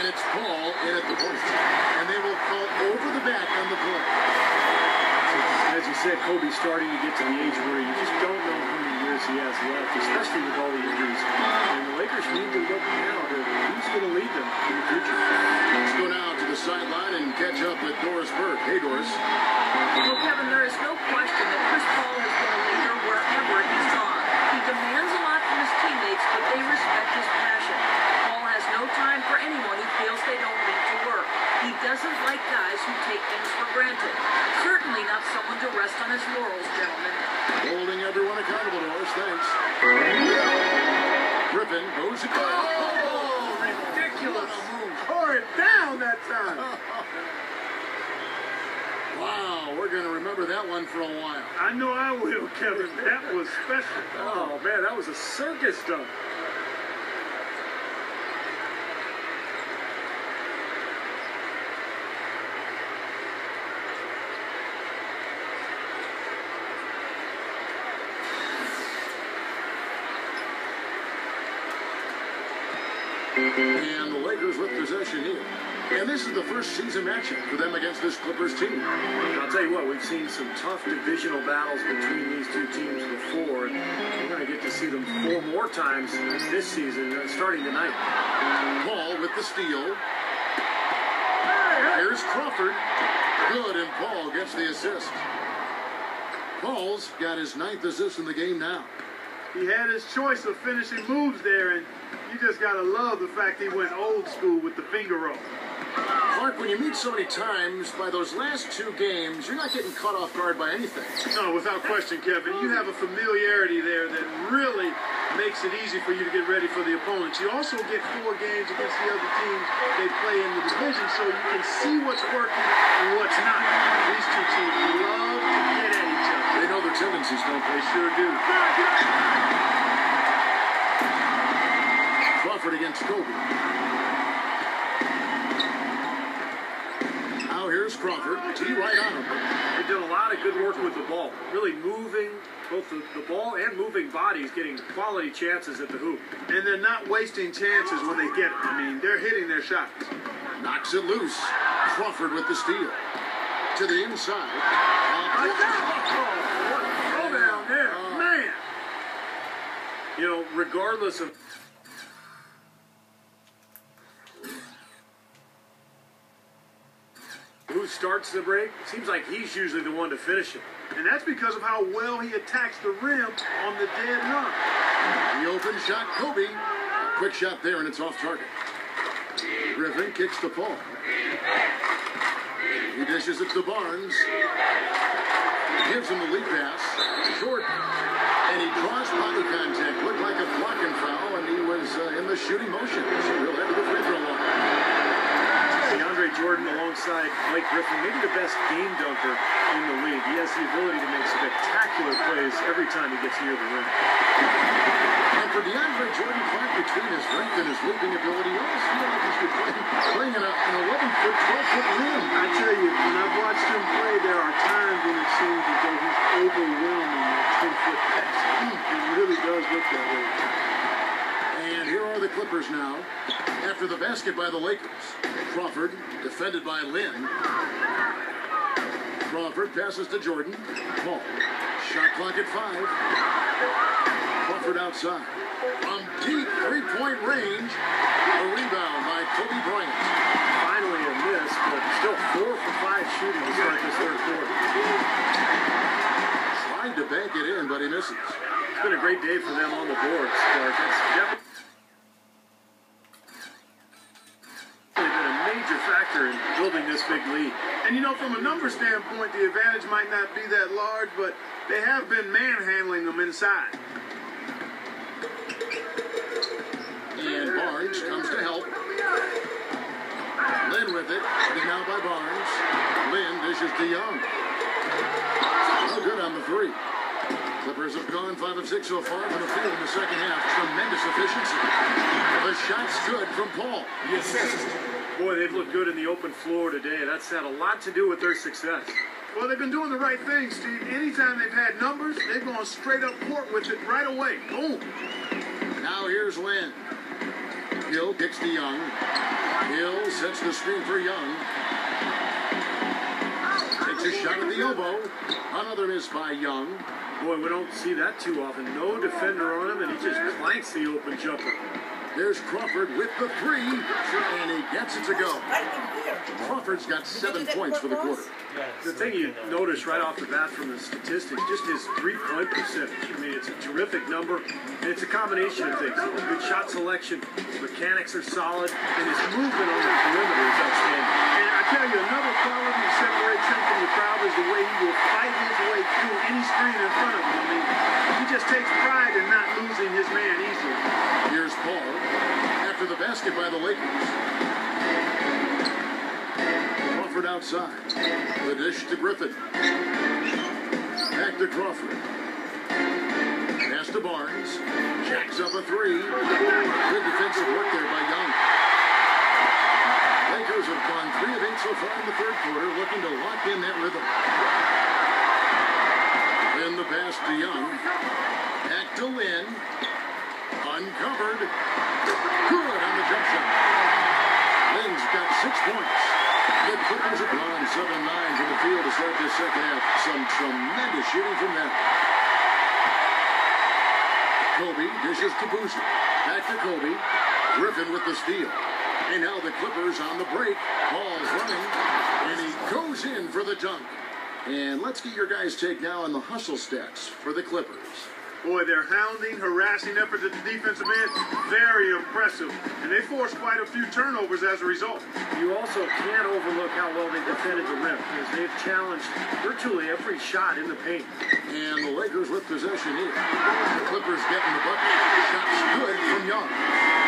it's ball in at the point. And they will call over the back on the play. As you said, Kobe's starting to get to the age where you just don't know how many years he has left, especially with all the injuries. And the Lakers need to look now to who's going to lead them in the future. Let's go now to the sideline and catch up with Doris Burke. Hey, Doris. Well, Kevin, there is no question that Chris Paul has been a leader wherever he's gone. He demands a lot from his teammates, but they respect his passion. Paul has no time for anyone who feels they don't need to work. He doesn't like guys who take things for granted. Certainly not someone to rest on his laurels, gentlemen. Holding everyone accountable, Doris. Thanks. Griffin goes to goal. Oh, ridiculous. Tore it down that time. Wow, we're going to remember that one for a while. I know I will, Kevin. That was special. Oh, man, that was a circus dunk. And the Lakers with possession here. And this is the first season matchup for them against this Clippers team. I'll tell you what, we've seen some tough divisional battles between these two teams before. And we're going to get to see them 4 more times this season, starting tonight. Paul with the steal. Here's Crawford. Good, and Paul gets the assist. Paul's got his 9th assist in the game now. He had his choice of finishing moves there, and you just got to love the fact he went old school with the finger roll. Clark, when you meet so many times, by those last 2 games, you're not getting caught off guard by anything. No, without question, Kevin. You have a familiarity there that really makes it easy for you to get ready for the opponents. You also get 4 games against the other teams they play in the division, so you can see what's working and what's not. These two teams love to get at each other. They know their tendencies, don't they? They sure do. Crawford against Kobe. Now here's Crawford. Tee right on him. They've done a lot of good work with the ball. Really moving both the ball and moving bodies, getting quality chances at the hoop. And they're not wasting chances when they get them. I mean, they're hitting their shots. Knocks it loose. Crawford with the steal. To the inside. Throw down there. Man. You know, regardless of who starts the break, it seems like he's usually the one to finish it. And that's because of how well he attacks the rim on the dead run. The open shot, Kobe. A quick shot there, and it's off target. Griffin kicks the ball. He dishes it to Barnes. Gives him the lead pass. Short. And he draws body contact. Looked like a blocking foul, and he was in the shooting motion. So he'll head to the free throw line. DeAndre Jordan alongside Blake Griffin, maybe the best game dunker in the league. He has the ability to make spectacular plays every time he gets near the rim. And for DeAndre Jordan, Clark, between his strength and his leaping ability, you almost feel like he should be playing in an 11-foot, 12-foot rim. I tell you, when I've watched him play, there are times when it seems as though he's overwhelming that 10-foot pass. It really does look that way. And here are the Clippers now. After the basket by the Lakers. Crawford, defended by Lynn. Crawford passes to Jordan. Paul. Shot clock at 5. Crawford outside. From deep 3-point range. A rebound by Kobe Bryant. Finally a miss, but still 4 for 5 shooting to start this third quarter. Tried to bank it in, but he misses. It's been a great day for them on the boards, Clark. It's definitely been a major factor in building this big lead. And you know, from a number standpoint, the advantage might not be that large, but they have been manhandling them inside. And Barnes comes to help. Lynn with it. And now by Barnes. Lynn dishes to Young. No good on the 3. Clippers have gone 5 of 6 so far from the field in the second half. Tremendous efficiency. The shot's good from Paul. The assist. Boy, they've looked good in the open floor today. That's had a lot to do with their success. Well, they've been doing the right thing, Steve. Anytime they've had numbers, they've gone straight up court with it right away. Boom. Now here's Lynn. Hill kicks to Young. Hill sets the screen for Young. Takes a shot at the elbow. Another miss by Young. Boy, we don't see that too often. No defender on him, and he just clanks the open jumper. There's Crawford with the three, and he gets it to go. Crawford's got 7 points for the quarter. The thing you notice right off the bat from the statistics, just his three-point percentage. I mean, it's a terrific number, and it's a combination of things. Good shot selection, mechanics are solid, and his movement on the perimeter is outstanding. And I tell you, another quality that separates him from the crowd is the way he will fight his way through any screen in front of him. I mean, he just takes pride in not losing his man easily. Here's Paul after the basket by the Lakers. Crawford outside. The dish to Griffin. Back to Crawford. Pass to Barnes. Jacks up a three. Good defensive work there by Young. Lakers have gone 3 of 8 so far in the third quarter, looking to lock in that rhythm. Then the pass to Young. Back to Lynn. Uncovered. Good on the jump shot. Lynn's got 6 points. The Clippers have gone 7-9 from the field to start this second half. Some tremendous shooting from them. Kobe dishes to Boozer. Back to Kobe. Griffin with the steal. And now the Clippers on the break. Ball's running. And he goes in for the dunk. And let's get your guys' take now on the hustle stats for the Clippers. Boy, their hounding, harassing effort at the defensive end, very impressive. And they forced quite a few turnovers as a result. You also can't overlook how well they defended the rim, because they've challenged virtually every shot in the paint. And the Lakers with possession here. The Clippers getting the bucket. Shots good from Young.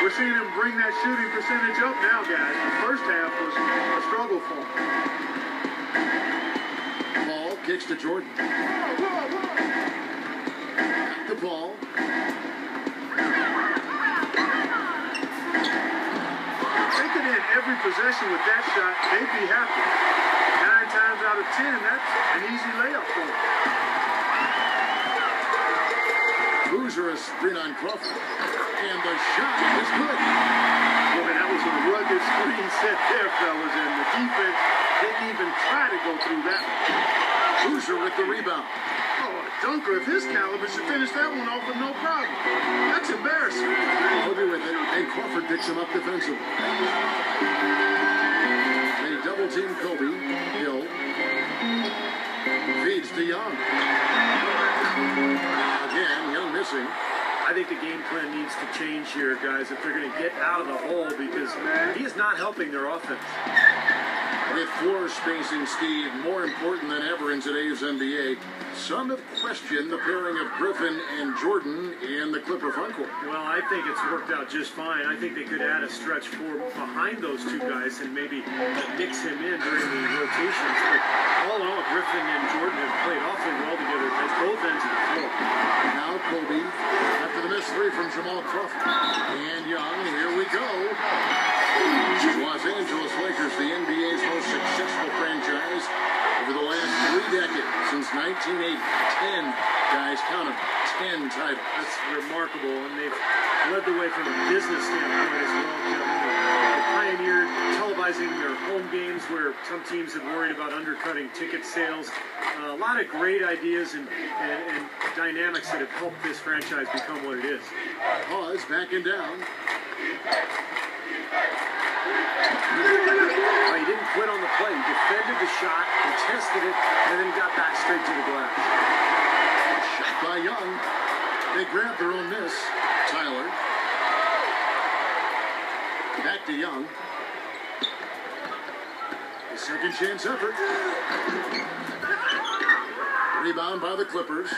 We're seeing him bring that shooting percentage up now, guys. The first half was a struggle for him. Paul kicks to Jordan. The ball. If they could end every possession with that shot, they'd be happy. 9 times out of 10, that's an easy layup for them. Boozer a screen on Crawford. And the shot is good. Boy, that was a rugged screen set there, fellas, and the defense didn't even try to go through that one. Boozer with the rebound. Oh, a dunker of his caliber should finish that one off with no problem. That's embarrassing. Kobe with it, and Crawford picks him up defensively. They double team Kobe. Hill feeds to Young. Again, Young missing. I think the game plan needs to change here, guys, if they're going to get out of the hole, because he is not helping their offense. With floor spacing, Steve, more important than ever in today's NBA, some have questioned the pairing of Griffin and Jordan in the Clipper front court. Well, I think it's worked out just fine. I think they could add a stretch four behind those two guys and maybe mix him in during the rotations. But all in all, Griffin and Jordan have played awfully well together at both ends of the floor. Now Kobe, after the missed three from Jamal Crawford. And Young, here we go. Los Angeles Lakers, the NBA's most successful franchise over the last 3 decades, since 1980. 10, guys, count them, 10 titles. That's remarkable, and they've led the way from a business standpoint as well, Kevin. They pioneered televising their home games where some teams had worried about undercutting ticket sales. A lot of great ideas and dynamics that have helped this franchise become what it is. Pause, backing down. He didn't quit on the play. He defended the shot, contested it, and then got back straight to the glass. Shot by Young. They grabbed their own miss. Tyler. Back to Young. A second chance effort. Rebound by the Clippers.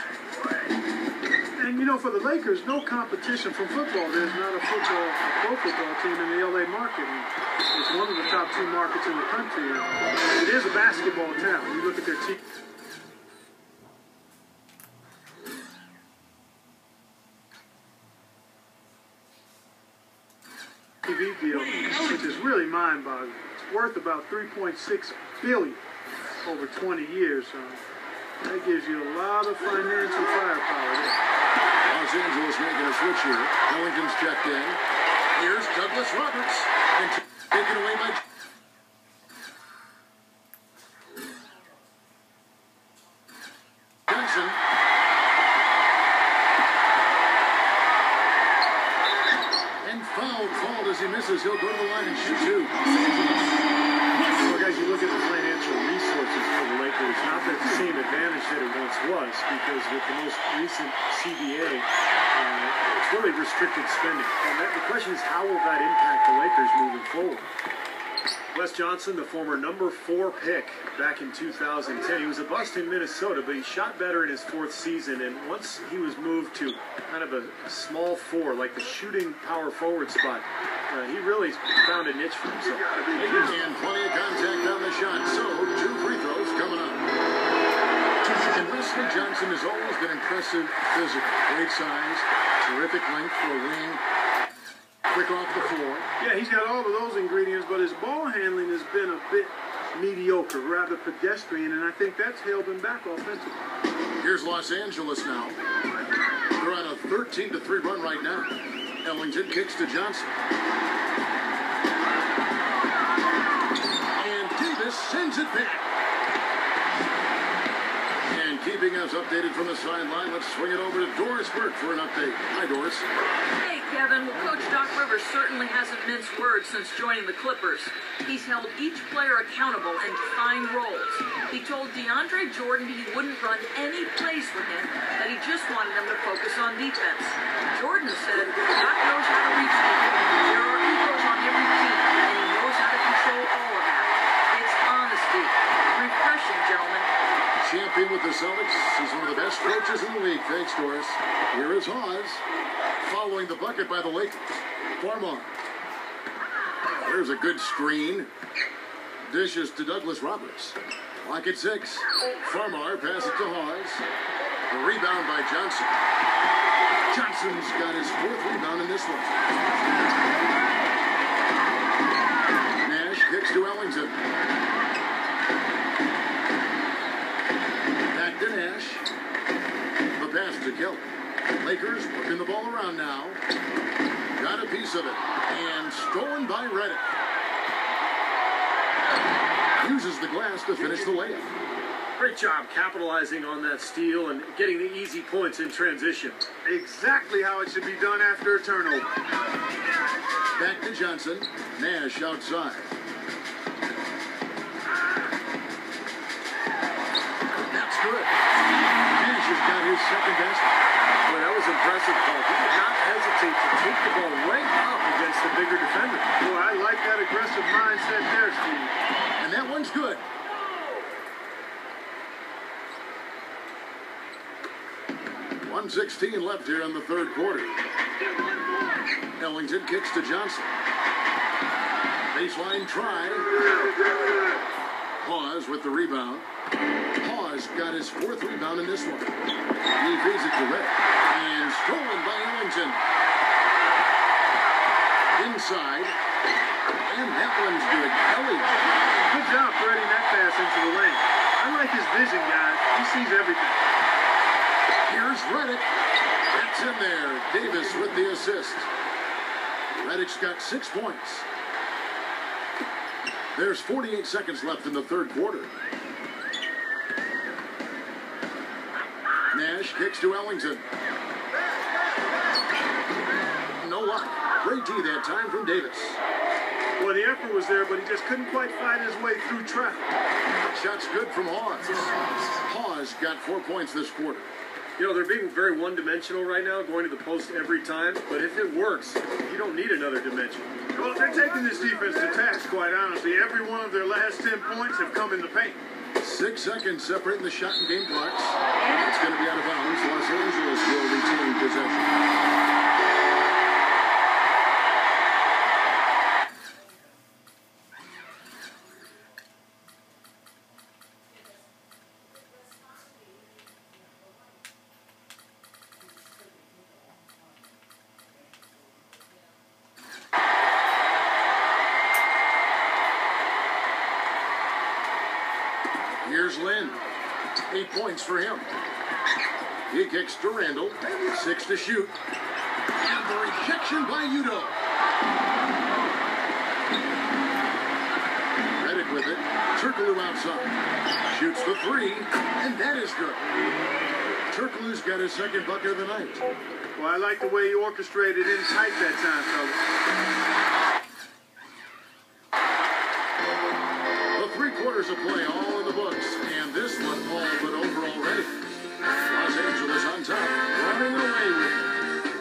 And, you know, for the Lakers, no competition from football. There's not a pro football team in the L.A. market. And it's one of the top 2 markets in the country. And it is a basketball town. You look at their team. TV deal, which is really mind-boggling. It's worth about $3.6 billion over 20 years. That gives you a lot of financial firepower there. Los Angeles making a switch here. Ellington's checked in. Here's Douglas Roberts. And taken away by CBA, it's really restricted spending. And the question is, how will that impact the Lakers moving forward? Wes Johnson, the former number 4 pick back in 2010. He was a bust in Minnesota, but he shot better in his 4th season. And once he was moved to kind of a small 4, like the shooting power forward spot, he really found a niche for himself. And plenty of contact on the shot. So, 2 free throws coming up. And Wesley Johnson has always been impressive physical. Great size, terrific length for a wing. Quick off the floor. Yeah, he's got all of those ingredients, but his ball handling has been a bit mediocre, rather pedestrian, and I think that's held him back offensively. Here's Los Angeles now. They're on a 13-3 run right now. Ellington kicks to Johnson. And Davis sends it back. And keeping us updated from the sideline, let's swing it over to Doris Burke for an update. Hi, Doris. Hey, Kevin. Well, Coach Doc Rivers certainly hasn't minced words since joining the Clippers. He's held each player accountable and defined roles. He told DeAndre Jordan he wouldn't run any plays for him, that he just wanted him to focus on defense. Jordan said Doc knows how to reach people. There are egos on every team, and he knows how to control all of that. It's honesty. Refreshing, gentlemen. Champion with the Celtics. He's one of the best coaches in the league. Thanks, Doris. Here is Hawes. Following the bucket by the Lakers. Farmar. There's a good screen. Dishes to Douglas Roberts. Clock at 6. Farmar passes to Hawes. The rebound by Johnson. Johnson's got his 4th rebound in this one. Nash kicks to Ellington. Back to Nash. The pass to Kelly. Lakers working the ball around now. Got a piece of it. And stolen by Reddick. Uses the glass to finish the layup. Great job capitalizing on that steal and getting the easy points in transition. Exactly how it should be done after a turnover. Back to Johnson. Nash outside. That's good. Nash has got his second basket. Boy, that was impressive, Paul. He did not hesitate to take the ball right up against the bigger defender. Boy, I like that aggressive mindset there, Steve. And that one's good. .116 left here in the 3rd quarter. Ellington kicks to Johnson. Baseline try. Hawes with the rebound. Hawes got his 4th rebound in this one. He feeds it to Red. And stolen by Ellington. Inside. And that one's good. Ellie. Good job threading that pass into the lane. I like his vision, guys. He sees everything. Here's Reddick. That's in there. Davis with the assist. Reddick's got 6 points. There's 48 seconds left in the 3rd quarter. Nash kicks to Ellington. No luck. Great D that time from Davis. Well, the effort was there, but he just couldn't quite find his way through traffic. Shot's good from Hawes. Hawes got 4 points this quarter. You know, they're being very one-dimensional right now, going to the post every time. But if it works, you don't need another dimension. Well, they're taking this defense to task, quite honestly. Every one of their last 10 points have come in the paint. 6 seconds separating the shot and game clocks. It's going to be out of bounds. Los Angeles will retain possession. Here's Lynn. 8 points for him. He kicks to Randall. 6 to shoot. And the rejection by Udo. Reddick with it. Turkoglu outside. Shoots the 3. And that is good. Turkoglu's got his 2nd bucket of the night. Well, I like the way he orchestrated in tight that time, fellas. The 3 quarters of play all in the books. And this one all but over already. Los Angeles on top. Running running away with it.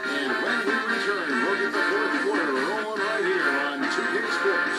And when we return, we'll get the fourth quarter rolling right here on 2K Sports.